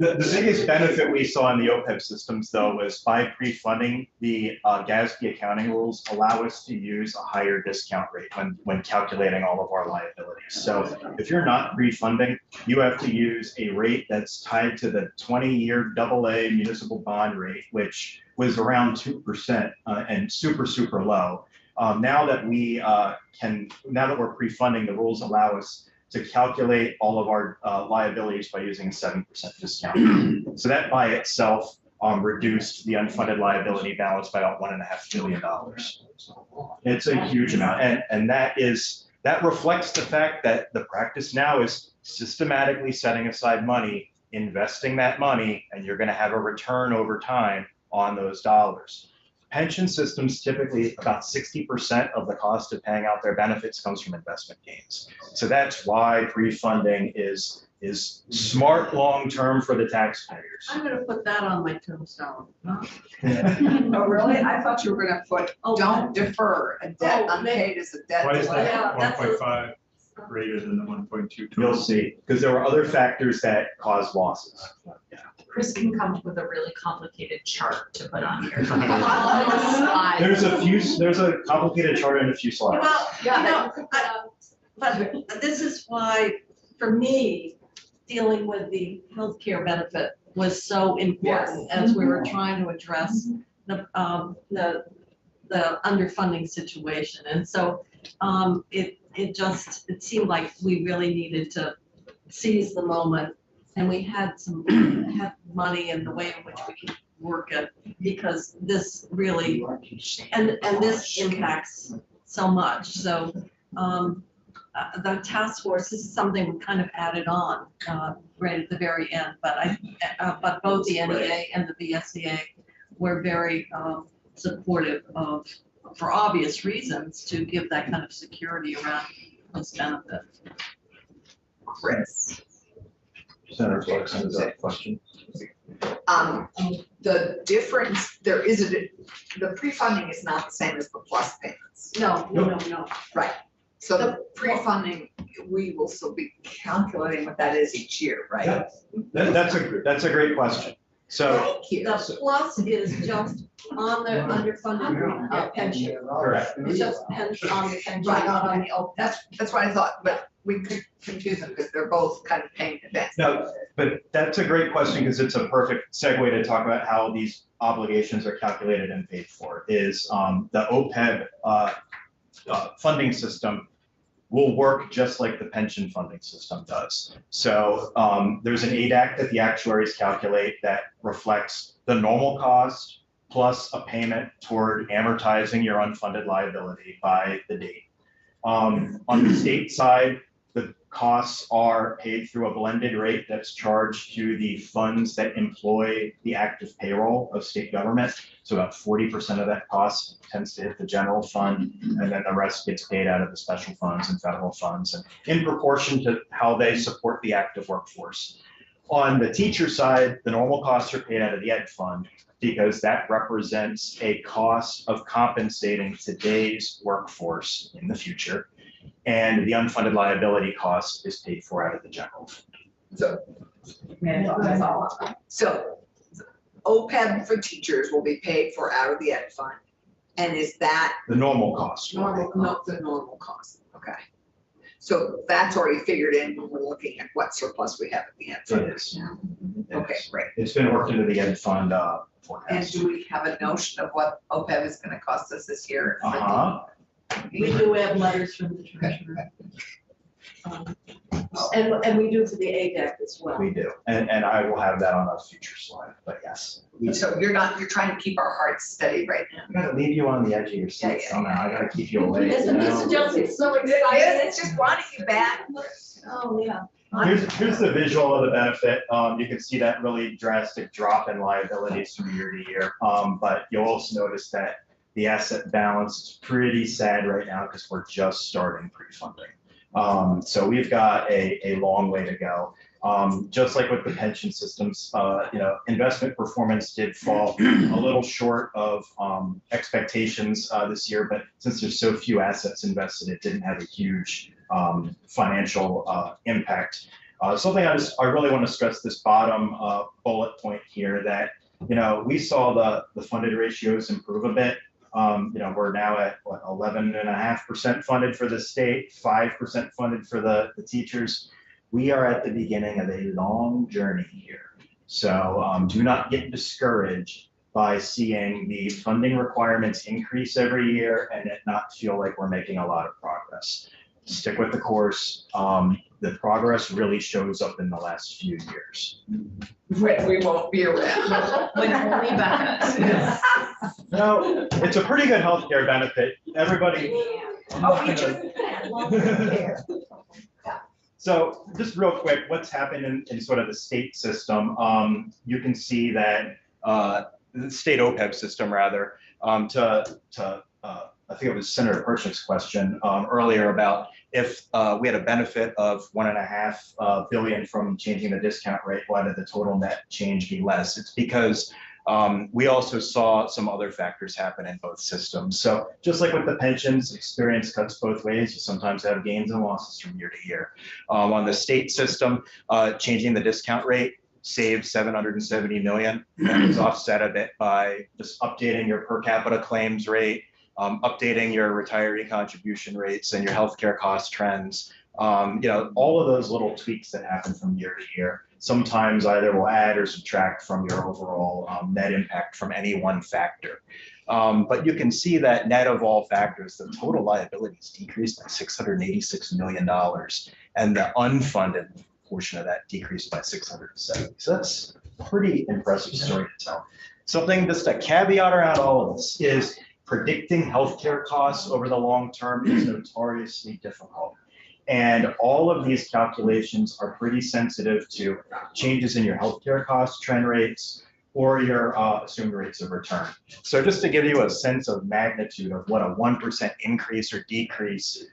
The biggest benefit we saw in the OPEB systems, though, was by pre-funding, the GASB accounting rules allow us to use a higher discount rate when calculating all of our liabilities. So if you're not pre-funding, you have to use a rate that's tied to the 20-year AA municipal bond rate, which was around 2% and super low. Now that we're pre-funding, the rules allow us to calculate all of our liabilities by using a 7% discount. So that by itself reduced the unfunded liability balance by about $1.5 billion. It's a huge amount, and that reflects the fact that the practice now is systematically setting aside money, investing that money, and you're going to have a return over time on those dollars. Pension systems, typically about 60% of the cost of paying out their benefits comes from investment gains. So that's why pre-funding is smart long-term for the taxpayers. I'm gonna put that on my tombstone. Oh, really? I thought you were gonna put, don't defer a debt Oh, unpaid as a debt. Why is Yeah, that that's a- 1.5 greater than the 1.2? You'll see, because there were other factors that cause losses. Yeah. Chris can come up with a really complicated chart to put on here. There's a complicated chart and a few slides. Well, Yeah, but this is why, for me, dealing with the healthcare benefit was so important as we were trying to address the underfunding situation. And so it seemed like we really needed to seize the moment, and we had money and the way in which we could work it, because this really, and this impacts so much. So the task force, this is something we kind of added on right at the very end, but both the NEA and the VSEA were very supportive of, for obvious reasons, to give that kind of security around this benefit. Chris. Senator Clarkson, is that a question? The difference, the pre-funding is not the same as the plus payments. No. Right. So the pre-funding, we will still be calculating what that is each year, right? Yeah. That's a great question. So, Thank you. The plus is just on the underfunded pension. correct. It's just pension on the pension, Right. not on the OPEB. That's what I thought, but we could confuse them because they're both kind of paying advance. No, but that's a great question, because it's a perfect segue to talk about how these obligations are calculated and paid for. Is the OPEB funding system will work just like the pension funding system does. So there's an ADAC that the actuaries calculate that reflects the normal cost plus a payment toward amortizing your unfunded liability by the date. On the state side, the costs are paid through a blended rate that's charged to the funds that employ the active payroll of state government. So about 40% of that cost tends to hit the general fund, and then the rest gets paid out of the special funds and federal funds, and in proportion to how they support the active workforce. On the teacher side, the normal costs are paid out of the ed fund, because that represents a cost of compensating today's workforce in the future. And the unfunded liability cost is paid for out of the general fund. So OPEB for teachers will be paid for out of the ed fund. And is that The normal cost. the normal cost? Okay. So that's already figured in when we're looking at what surplus we have at the end. It is. Okay, great. It's been worked into the ed fund And forecast. do we have a notion of what OPEB is gonna cost us this year? We do have letters from the treasurer. And we do for the ADAC as well. We do, and I will have that on a future slide, but yes. So you're trying to keep our hearts steady right now. I'm gonna leave you on the edge of your seat Yeah. somehow. I gotta keep you awake. Isn't this just, it's so exciting? It's just wanting you back. Oh, yeah. Here's the visual of the benefit. You can see that really drastic drop in liabilities from year to year. But you'll also notice that the asset balance is pretty sad right now because we're just starting pre-funding. So we've got a long way to go. Just like with the pension systems, investment performance did fall a little short of expectations this year, but since there's so few assets invested, it didn't have a huge financial impact. Something I really want to stress this bottom bullet point here that, we saw the funded ratios improve a bit. We're now at what, 11.5% funded for the state, 5% funded for the teachers. We are at the beginning of a long journey here. So do not get discouraged by seeing the funding requirements increase every year and it not feel like we're making a lot of progress. Stick with the course. The progress really shows up in the last few years. When we won't be around. When only Becca. No, it's a pretty good healthcare benefit. Everybody. Oh, we just. So just real quick, what's happened in sort of the state system? You can see that the state OPEB system, rather, I think it was Senator Perchik's question earlier about if we had a benefit of $1.5 billion from changing the discount rate, why did the total net change be less? It's because we also saw some other factors happen in both systems. So just like with the pensions, experience cuts both ways. You sometimes have gains and losses from year to year. On the state system, changing the discount rate saved $770 million. That was offset a bit by just updating your per capita claims rate, updating your retiree contribution rates and your healthcare cost trends. All of those little tweaks that happen from year to year sometimes either will add or subtract from your overall net impact from any one factor. But you can see that net of all factors, the total liabilities decreased by $686 million, and the unfunded portion of that decreased by 670. So that's a pretty impressive story to tell. Something, just a caveat around all of this, is predicting healthcare costs over the long term is notoriously difficult. And all of these calculations are pretty sensitive to changes in your healthcare cost trend rates or your assumed rates of return. So just to give you a sense of magnitude of what a 1% increase or decrease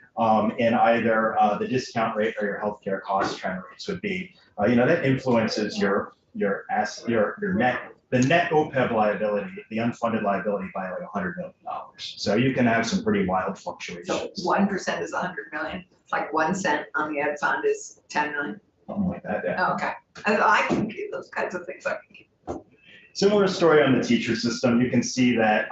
in either the discount rate or your healthcare cost trend rates would be, that influences your net. The net OPEB liability, the unfunded liability, by like $100 million. So you can have some pretty wild fluctuations. So 1% is 100 million. It's like 1 cent on the ed fund is 10 million. Something like that. Yeah. Oh, okay. I can keep those kinds of things. I can keep. Similar story on the teacher system. You can see that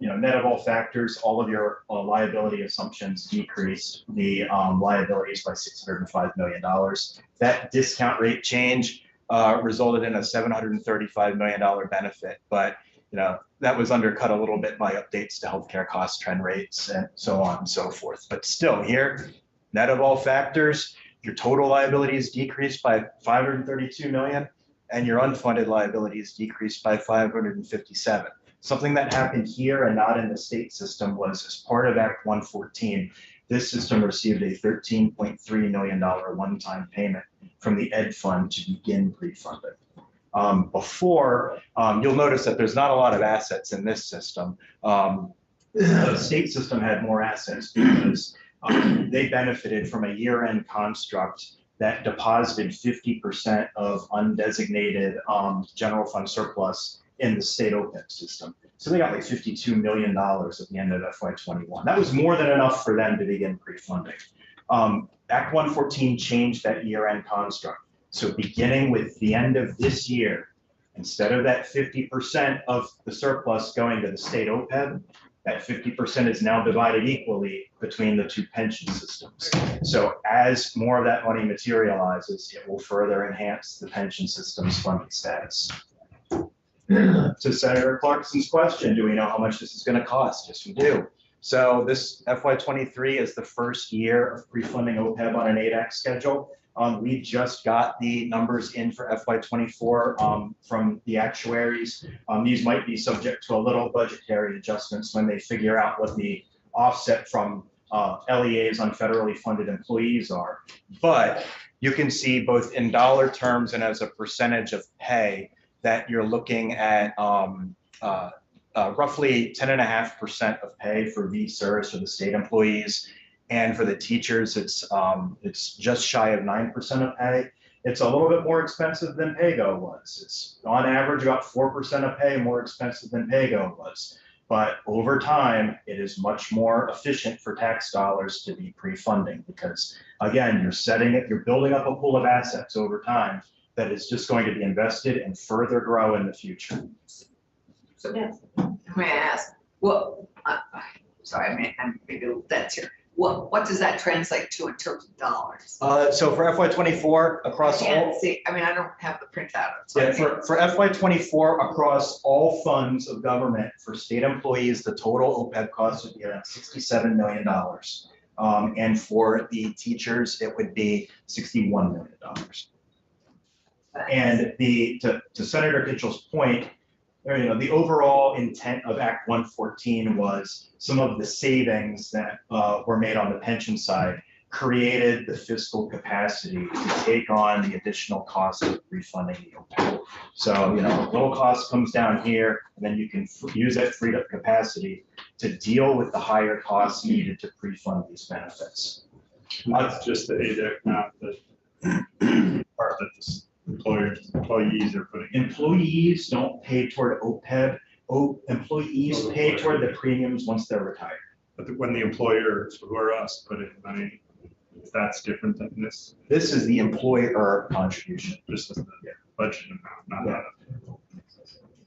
net of all factors, all of your liability assumptions decreased the liabilities by $605 million. That discount rate change resulted in a $735 million benefit, but that was undercut a little bit by updates to healthcare cost trend rates and so on and so forth. But still, here, net of all factors, your total liabilities decreased by $532 million, and your unfunded liabilities decreased by $557. Something that happened here and not in the state system was, as part of Act 114, this system received a $13.3 million one-time payment from the Ed Fund to begin pre-funding. Before, you'll notice that there's not a lot of assets in this system. The state system had more assets because they benefited from a year-end construct that deposited 50% of undesignated general fund surplus in the state OPEB system. So they got like $52 million at the end of FY21. That was more than enough for them to begin pre-funding. Act 114 changed that year-end construct. So beginning with the end of this year, instead of that 50% of the surplus going to the state OPEB, that 50% is now divided equally between the two pension systems. So as more of that money materializes, it will further enhance the pension system's funding status. To Senator Clarkson's question, do we know how much this is going to cost? Yes, we do. So this FY23 is the first year of pre-funding OPEB on an ADAC schedule. We just got the numbers in for FY24 from the actuaries. These might be subject to a little budgetary adjustments when they figure out what the offset from LEAs on federally funded employees are. But you can see both in dollar terms and as a percentage of pay that you're looking at roughly 10.5% of pay for VSERS for the state employees. And for the teachers, it's just shy of 9% of pay. It's a little bit more expensive than PAYGO was. It's on average about 4% of pay more expensive than PAYGO was. But over time, it is much more efficient for tax dollars to be pre-funding because again, you're building up a pool of assets over time that is just going to be invested and further grow in the future. So, may I ask, sorry, I'm maybe a little dense here. What does that translate to in terms of dollars? So for FY24 across I all. can't see, I mean, I don't have the printout. So Yeah, for FY24 across all funds of government for state employees, the total OPEB cost would be around $67 million. And for the teachers, it would be $61 million. And to Senator Kitchell's point, the overall intent of Act 114 was some of the savings that were made on the pension side created the fiscal capacity to take on the additional cost of refunding the OPEB. So, a little cost comes down here, and then you can use that freed up capacity to deal with the higher costs needed to pre-fund these benefits. That's just the ADEC, not the part that the employees are putting in. Employees don't pay toward OPEB. Employees pay toward the premiums once they're retired. But when the employers, who are us, put in money, that's different than this, This is the employer contribution. just the budget amount, not.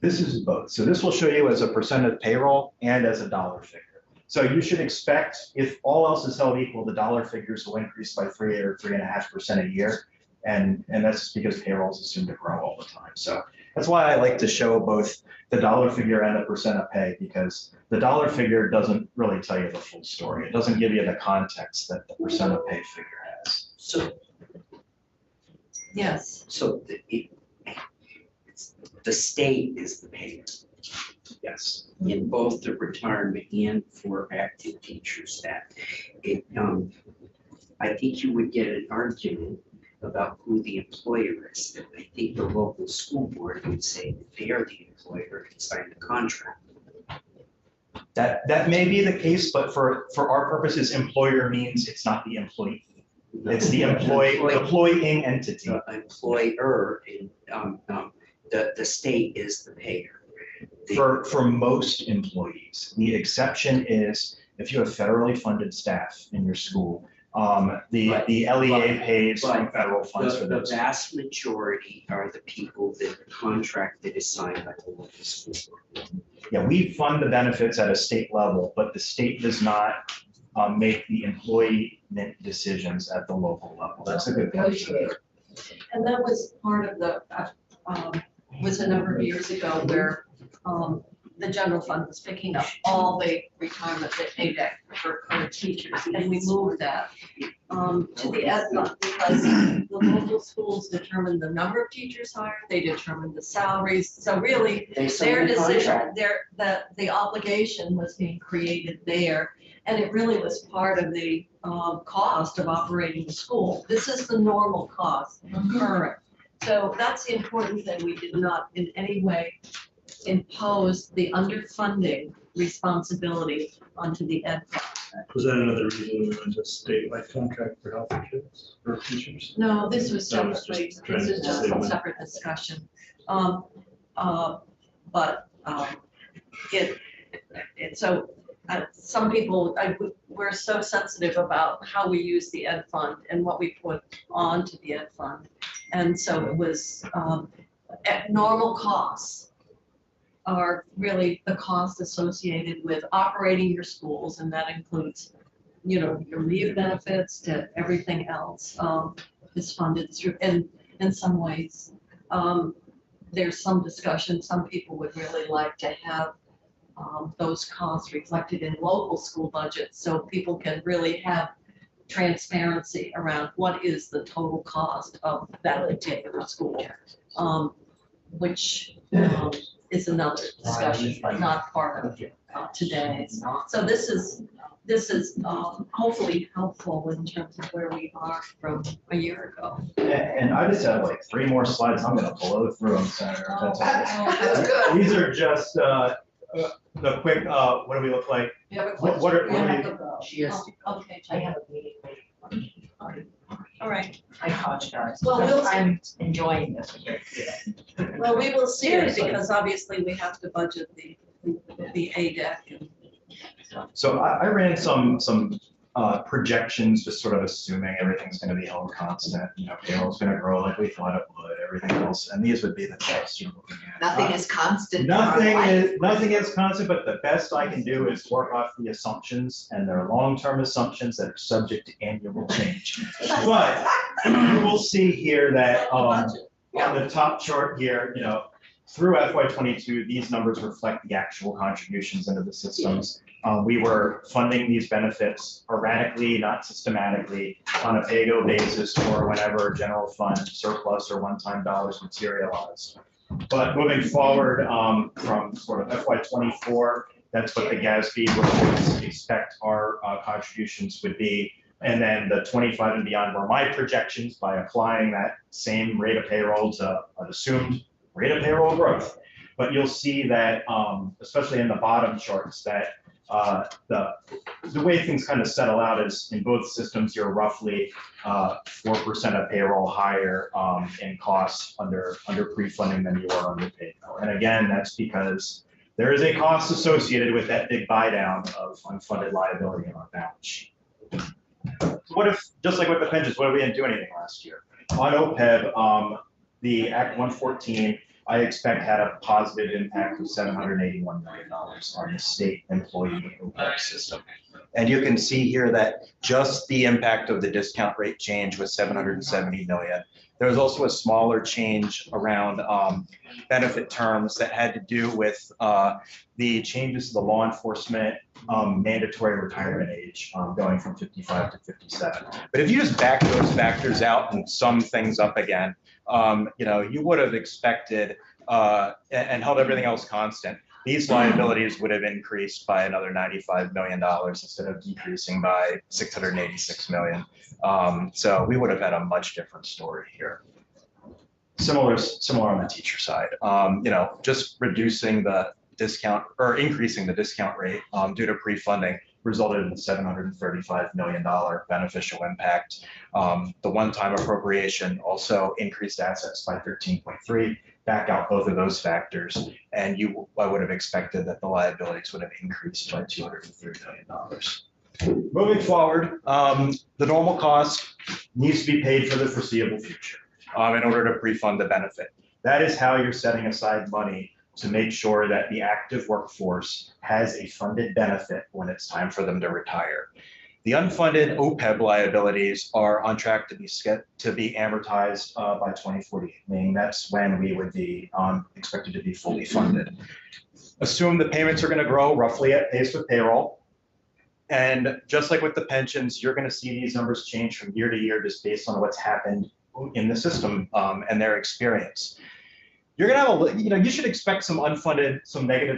This is both. So this will show you as a percent of payroll and as a dollar figure. So you should expect, if all else is held equal, the dollar figures will increase by 3 or 3.5% a year. And that's just because payroll is assumed to grow all the time. So that's why I like to show both the dollar figure and the percent of pay, because the dollar figure doesn't really tell you the full story. It doesn't give you the context that the percent of pay figure has. So, Yes, so the state is the payer Yes. in both the retirement and for active teachers that I think you would get an argument about who the employer is. I think the local school board would say that they are the employer and sign the contract. That may be the case, but for our purposes, employer means it's not the employee. It's the employing entity. The employer and the state is the payer. For most employees, the exception is if you have federally funded staff in your school, the LEA pays from federal funds for The those. vast majority are the people that the contract that is signed by the local school board. Yeah, we fund the benefits at a state level, but the state does not make the employment decisions at the local level. That's a good point. and that was part of the, was a number of years ago where the general fund was picking up all the retirement that ADEC for teachers, and we moved that to the ed fund because the local schools determine the number of teachers hired, they determine the salaries, so really They their signed the decision, contract. the obligation was being created there, and it really was part of the cost of operating the school. This is the normal cost, current. So that's the important thing. We did not in any way impose the underfunding responsibility onto the ed fund. Was that another reason we went to state-like contract for health insurance for teachers? No, this was That was separately, just trying this to is just save a money. separate discussion. So some people, we're so sensitive about how we use the ed fund and what we put onto the ed fund. And so it was, at normal costs are really the cost associated with operating your schools, and that includes, your leave benefits to everything else, is funded through, and in some ways, there's some discussion, some people would really like to have those costs reflected in local school budgets, so people can really have transparency around what is the total cost of that particular school, which is another discussion, but not part of today's. So this is hopefully helpful in terms of where we are from a year ago. And I just have like 3 more slides. I'm gonna blow through them, Senator. That's all. That's good. These are just the quick, what do we look like? You have a What question? are- what are You you- have to go. She has to Oh, okay, I Jane. have a meeting later. All right. I apologize. Well, we'll- I'm enjoying this. Well, we will see it Seriously. because obviously we have to budget the the ADEC and So I ran some projections, just sort of assuming everything's gonna be held constant, you know, payroll's gonna grow like we thought it would, everything else, and these would be the best you're looking at. Nothing is constant in our life. Nothing is constant, but the best I can do is work off the assumptions, and they're long-term assumptions that are subject to annual change. But you will see here that, on the top chart here, you know, through FY '22, these numbers reflect the actual contributions into the systems. We were funding these benefits erratically, not systematically, on a pay-go basis for whenever general fund surplus or one-time dollars materialized. But moving forward, from sort of FY '24, that's what the GASB reports expect our contributions would be. And then the 25 and beyond were my projections by applying that same rate of payroll to an assumed rate of payroll growth. But you'll see that, especially in the bottom charts, that the way things kind of settle out is in both systems, you're roughly 4% of payroll higher in costs under pre-funding than you are under pay-go. And again, that's because there is a cost associated with that big buy down of unfunded liability on our balance sheet. What if, just like with the pensions, what if we didn't do anything last year? On OPEB, the Act 114, I expect had a positive impact of $781 million on the state employee OPEB system. And you can see here that just the impact of the discount rate change was $770 million. There was also a smaller change around benefit terms that had to do with the changes to the law enforcement mandatory retirement age going from 55 to 57. But if you just back those factors out and sum things up again, you know, you would have expected and held everything else constant. These liabilities would have increased by another $95 million instead of decreasing by $686 million. So we would have had a much different story here. Similar on the teacher side. You know, just reducing the discount or increasing the discount rate due to pre-funding resulted in a $735 million beneficial impact. The one-time appropriation also increased assets by 13.3. Back out both of those factors, and I would have expected that the liabilities would have increased by $203 million. Moving forward, the normal cost needs to be paid for the foreseeable future in order to pre-fund the benefit. That is how you're setting aside money to make sure that the active workforce has a funded benefit when it's time for them to retire. The unfunded OPEB liabilities are on track to be amortized by 2048, meaning that's when we would be expected to be fully funded. Assume the payments are going to grow roughly at pace with payroll. And just like with the pensions, you're going to see these numbers change from year to year just based on what's happened in the system and their experience. You're going to have you should expect some negative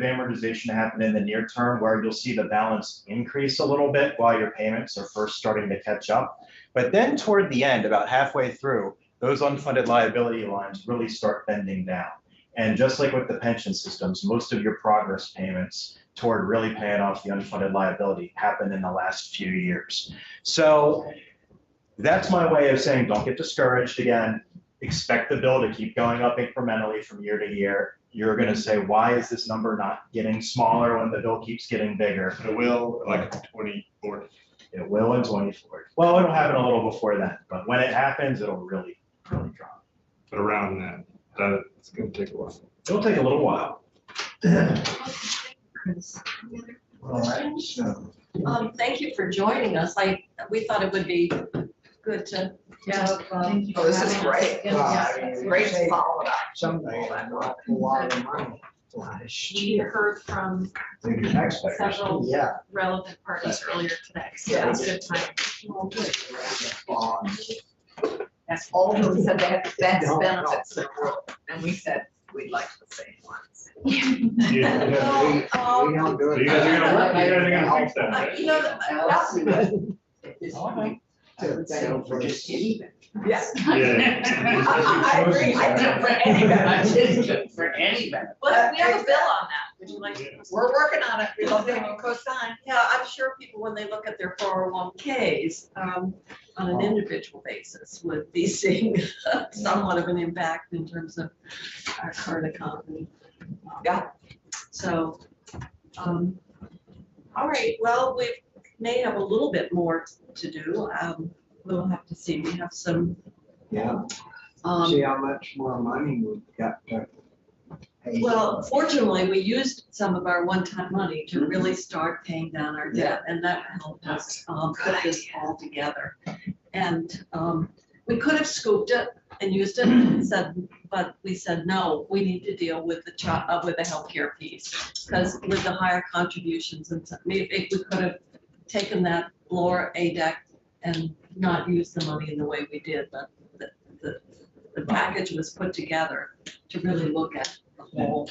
amortization to happen in the near term where you'll see the balance increase a little bit while your payments are first starting to catch up. But then toward the end, about halfway through, those unfunded liability lines really start bending down. And just like with the pension systems, most of your progress payments toward really paying off the unfunded liability happen in the last few years. So that's my way of saying don't get discouraged again. Expect the bill to keep going up incrementally from year to year. You're going to say, why is this number not getting smaller when the bill keeps getting bigger? It will, like 2040. It will in 2040. Well, it'll happen a little before then, but when it happens, it'll really, really drop. But around that's going to take a while. It'll take a little while. thank you for joining us. We thought it would be good to have. Oh, this is great. Great to follow it up. Somebody had a lot of money last We year. heard from Taxpayers. several Yeah. relevant parties earlier today, so it's a good time. That's all of them said they had the best benefits in the world, and we said we'd like the same ones. We don't do it. You guys are gonna work, you guys are gonna fix that. You know, For just even. Yes. Yeah. I agree, I do for any benefit. For any benefit. Well, we have a bill on that, would you like to? We're working on it, we love having you co-sign. yeah, I'm sure people, when they look at their 401ks on an individual basis, would be seeing somewhat of an impact in terms of our current economy. Yeah. So All right, well, we may have a little bit more to do. We'll have to see. We have some, Yeah, um, see how much more money we've got to pay. well, fortunately, we used some of our one-time money to really start paying down our debt, and that helped us put this all together. And we could have scooped it and used it and said, but we said, no, we need to deal with the with the healthcare piece. Because with the higher contributions and maybe we could have taken that lower ADEC and not used the money in the way we did, but the package was put together to really look at the whole.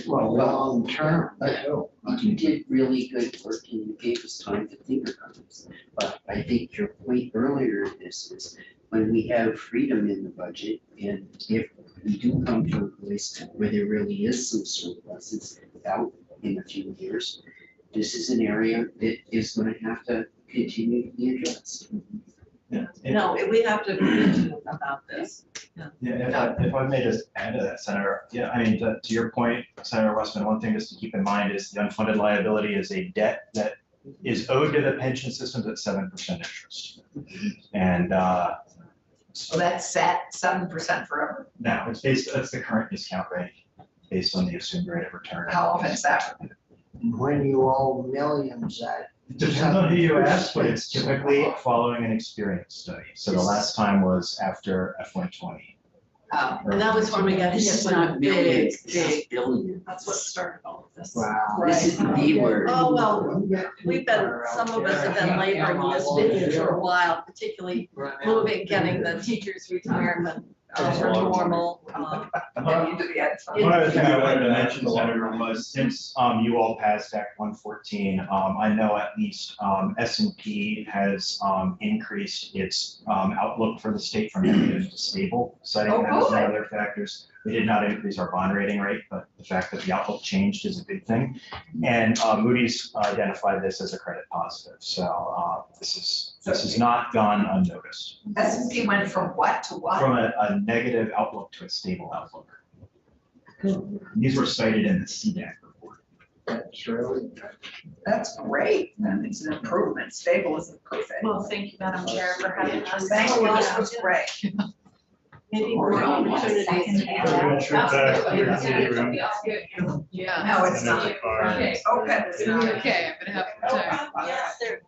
Well, long term, too. You did really good work and you gave us time to think about this. But I think your point earlier in this is when we have freedom in the budget and if we do come to a place where there really is some surpluses out in a few years, this is an area that is going to have to continue to be addressed. Yeah. No, we have to be about this. Yeah, if I may just add to that, Senator, yeah, I mean, to your point, Senator Westman, one thing just to keep in mind is the unfunded liability is a debt that is owed to the pension systems at 7% interest. And So that's set 7% forever. now it's based, that's the current discount rate based on the assumed rate of return. How often is that? When you owe millions, that. Depends on who you ask, but it's typically following an experience study. So the last time was after FY20. And that was when we got This hit is with not the millions, big, this is big. billions. That's what started all of this. Wow. This is the B word. Oh, well, we've been, some of us have been laboring this business for a while, particularly getting the teachers' retirement for normal. One other thing I wanted to mention, Senator, was since you all passed Act 114, I know at least S&P has increased its outlook for the state from negative to stable, citing Oh, that as one good. of their factors. We did not increase our bond rating rate, but the fact that the outlook changed is a good thing. And Moody's identified this as a credit positive, so this has not gone unnoticed. S&P went from what to what? From a negative outlook to a stable outlook. These were cited in the CDAC report. That's really. That's great. That is an improvement. Stable isn't perfect. Well, thank you, Madam Chair, for having us. Thank you, this was great. Maybe more opportunities. Everyone should back to your committee room. Yeah. No, it's not. Fine. Okay. Okay, I'm gonna have a good time. Yes, they're.